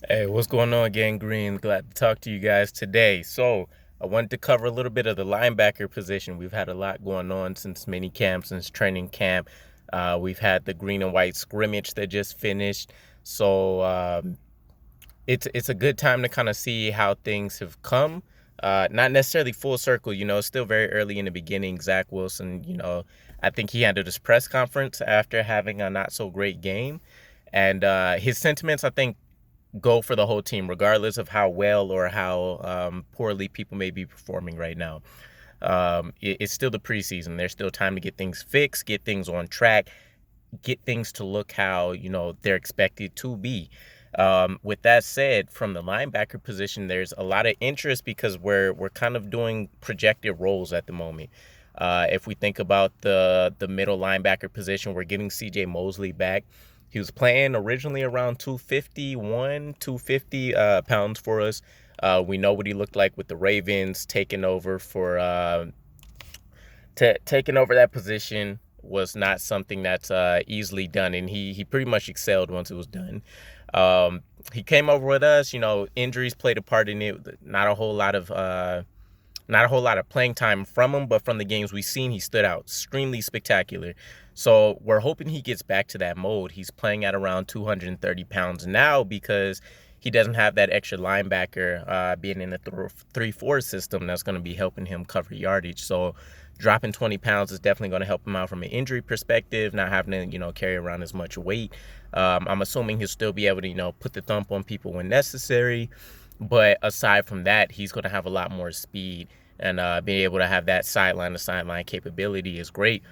Hey, what's going on, Gang Green? Glad to talk to you guys today. So, I wanted to cover a little bit of the linebacker position. We've had a lot going on since mini camp, since training camp. We've had the green and white scrimmage that just finished. So, it's a good time to kind of see how things have come. Not necessarily full circle, still very early in the beginning. Zach Wilson, I think he handled his press conference after having a not so great game. And his sentiments, I think, go for the whole team, regardless of how well or how poorly people may be performing right now. It's still the preseason. There's still time to get things fixed, get things on track, get things to look how they're expected to be. With that said, from the linebacker position, there's a lot of interest because we're kind of doing projected roles at the moment. If we think about the middle linebacker position, we're getting C.J. Mosley back. He was playing originally around 250 pounds for us. We know what he looked like with the Ravens, taking over that position was not something that's easily done, and he pretty much excelled once it was done. He came over with us. Injuries played a part in it. Not a whole lot of playing time from him, but from the games we've seen, he stood out extremely spectacular. So we're hoping he gets back to that mode. He's playing at around 230 pounds now because he doesn't have that extra linebacker being in the 3-4 system that's going to be helping him cover yardage. So dropping 20 pounds is definitely going to help him out from an injury perspective, not having to, carry around as much weight. I'm assuming he'll still be able to, put the thump on people when necessary. But aside from that, he's going to have a lot more speed, and being able to have that sideline to sideline capability is great.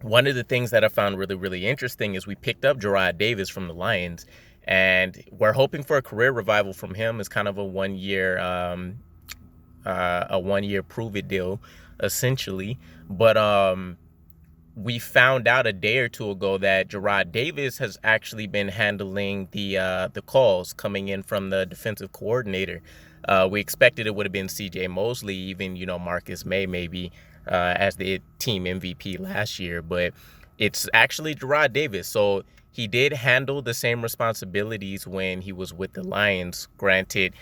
One of the things that I found really, really interesting is we picked up Jarrad Davis from the Lions, and we're hoping for a career revival from him. As kind of a 1 year prove it deal, essentially. But we found out a day or two ago that Jarrad Davis has actually been handling the calls coming in from the defensive coordinator. We expected it would have been C.J. Mosley, even Marcus May maybe as the team MVP last year, but it's actually Jarrad Davis. So he did handle the same responsibilities when he was with the Lions. Granted,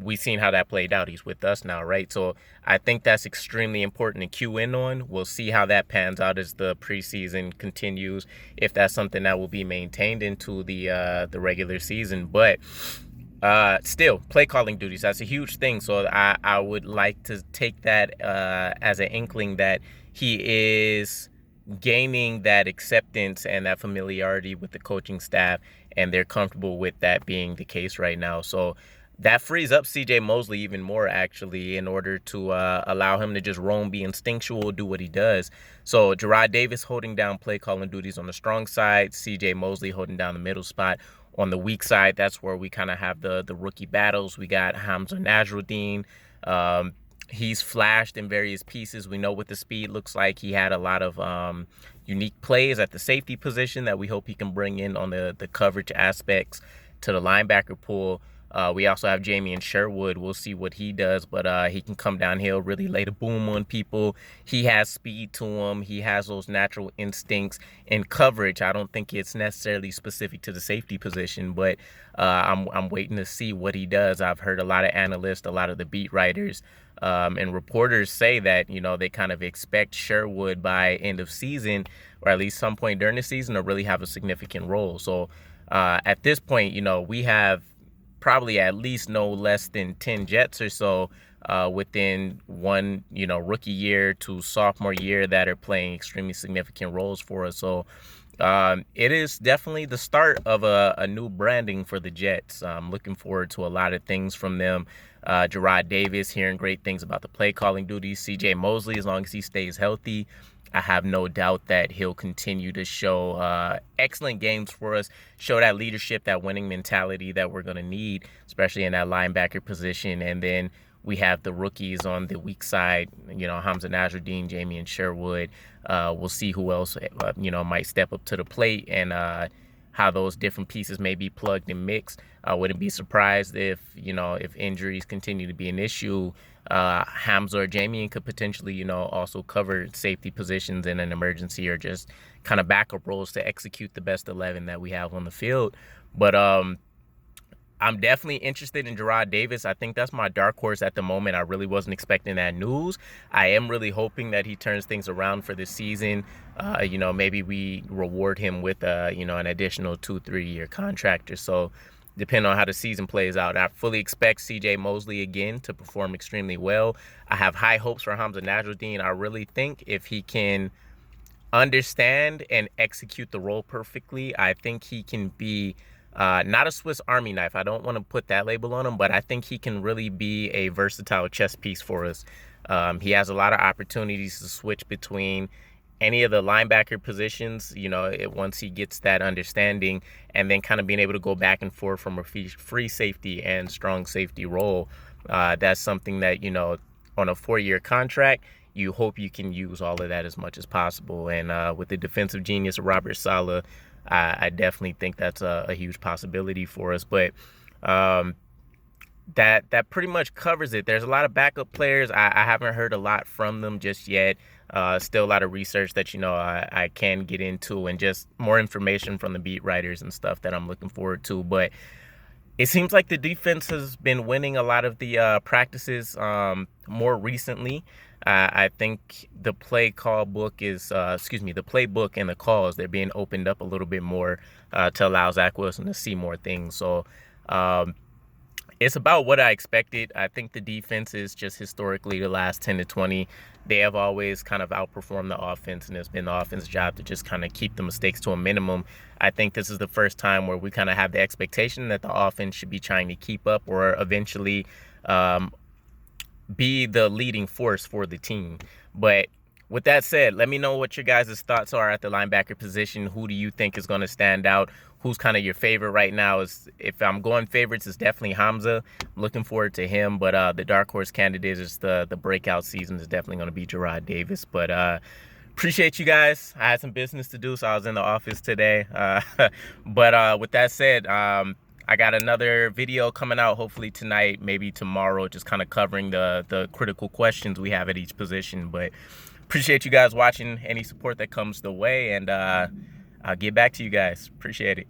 we've seen how that played out. He's with us now, right? So I think that's extremely important to cue in on. We'll see how that pans out as the preseason continues, if that's something that will be maintained into the regular season. But still, play calling duties, that's a huge thing. So I would like to take that as an inkling that he is gaining that acceptance and that familiarity with the coaching staff, and they're comfortable with that being the case right now. So that frees up CJ Mosley even more, actually, in order to allow him to just roam, be instinctual, do what he does. So Jarrad Davis holding down play calling duties on the strong side, CJ Mosley holding down the middle spot. On the weak side, that's where we kind of have the rookie battles. We got Hamsah and Jamien. He's flashed in various pieces. We know what the speed looks like. He had a lot of unique plays at the safety position that we hope he can bring in on the coverage aspects to the linebacker pool. We also have Jamien Sherwood. We'll see what he does, but he can come downhill, really lay the boom on people. He has speed to him. He has those natural instincts in coverage. I don't think it's necessarily specific to the safety position, but I'm waiting to see what he does. I've heard a lot of analysts, a lot of the beat writers, and reporters say that they kind of expect Sherwood by end of season, or at least some point during the season, to really have a significant role. So at this point, we have probably at least no less than 10 Jets or so within one, rookie year to sophomore year that are playing extremely significant roles for us. So it is definitely the start of a new branding for the Jets. I'm looking forward to a lot of things from them. Jarrad Davis, hearing great things about the play calling duties. CJ Mosley, as long as he stays healthy, I have no doubt that he'll continue to show excellent games for us, show that leadership, that winning mentality that we're going to need, especially in that linebacker position. And then we have the rookies on the weak side, Hamsah and Jamien Sherwood. We'll see who else, might step up to the plate, and how those different pieces may be plugged and mixed. I wouldn't be surprised if injuries continue to be an issue. Hamsah or Jamien could potentially, also cover safety positions in an emergency, or just kind of backup roles to execute the best 11 that we have on the field. But I'm definitely interested in Jarrad Davis. I think that's my dark horse at the moment. I really wasn't expecting that news. I am really hoping that he turns things around for this season. Maybe we reward him with, an additional 2-3 year contract or so, depending on how the season plays out. I fully expect CJ Mosley again to perform extremely well. I have high hopes for Hamsah and Jamien. I really think if he can understand and execute the role perfectly, I think he can be not a Swiss Army knife. I don't want to put that label on him, but I think he can really be a versatile chess piece for us. He has a lot of opportunities to switch between any of the linebacker positions, once he gets that understanding, and then kind of being able to go back and forth from a free safety and strong safety role. That's something that, on a 4-year contract, you hope you can use all of that as much as possible. And with the defensive genius of Robert Saleh, I definitely think that's a huge possibility for us. But that pretty much covers it. There's a lot of backup players. I haven't heard a lot from them just yet. Still a lot of research that, I can get into, and just more information from the beat writers and stuff that I'm looking forward to. But it seems like the defense has been winning a lot of the practices more recently. I think the the playbook and the calls, they're being opened up a little bit more to allow Zach Wilson to see more things. So it's about what I expected. I think the defense is just historically the last 10 to 20. They have always kind of outperformed the offense, and it's been the offense's job to just kind of keep the mistakes to a minimum. I think this is the first time where we kind of have the expectation that the offense should be trying to keep up or eventually be the leading force for the team. But with that said, let me know what your guys' thoughts are at the linebacker position. Who do you think is going to stand out? Who's kind of your favorite right now? If I'm going favorites, it's definitely Hamsah. I'm looking forward to him. But the dark horse candidate is the breakout season is definitely going to be Jarrad Davis. But appreciate you guys. I had some business to do, so I was in the office today. But with that said, I got another video coming out hopefully tonight, maybe tomorrow, just kind of covering the critical questions we have at each position. But appreciate you guys watching, any support that comes the way, and I'll get back to you guys. Appreciate it.